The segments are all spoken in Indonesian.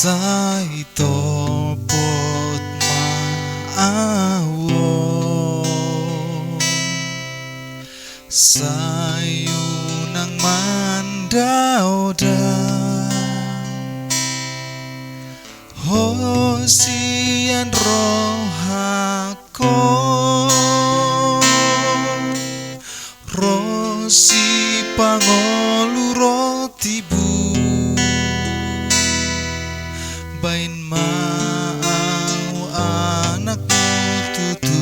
Saito pot maawo sayu nang mandauda hosian rohako rosi pangolu rotibu bain mau anakmu tutu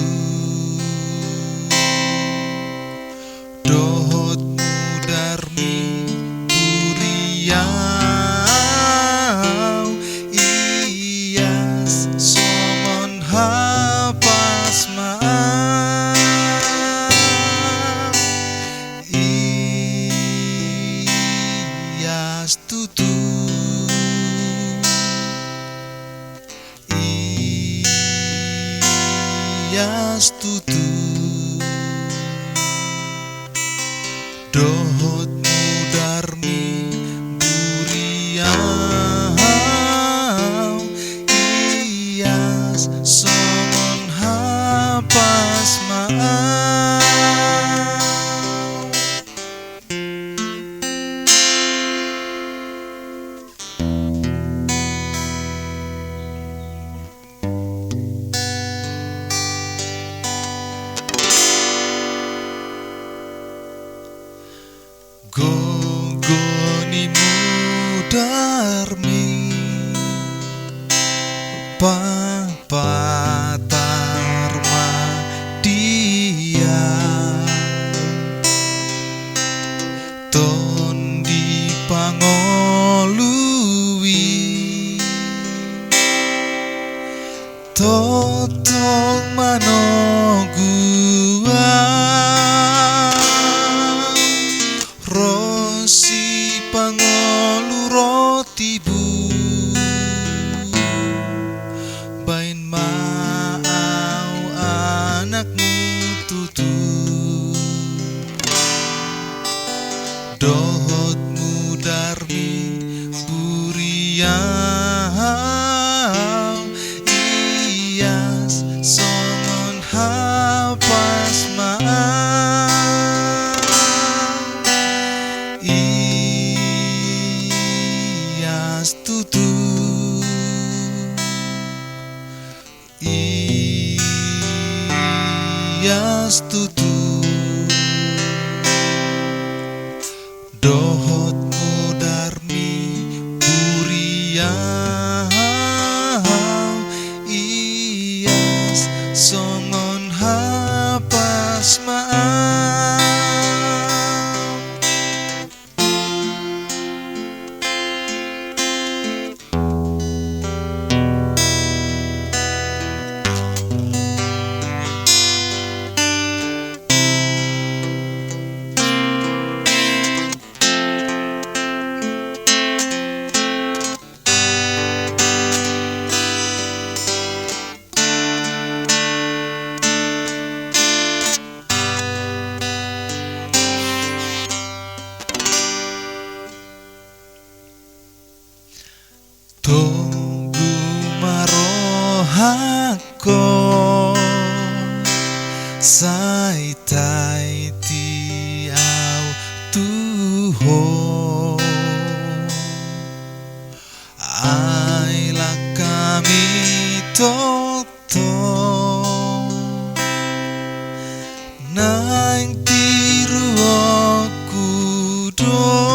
dohotmu darmi buriau iyas somon hapas iyas tutu tutu dohotmu darmi buriau iyas somon hapas gogonimu darmi papatarma dia ton di pangolui totong manogua rosi pangolu rotibu bain mau anakmu tutu dohotmu darmi buriau iyas somon hapas iyas tutu iyas tutu dohotmu darmi buriau iyas songon hapas tunggu marohako saitai tiau tuho aila kami toto nang tiru kudo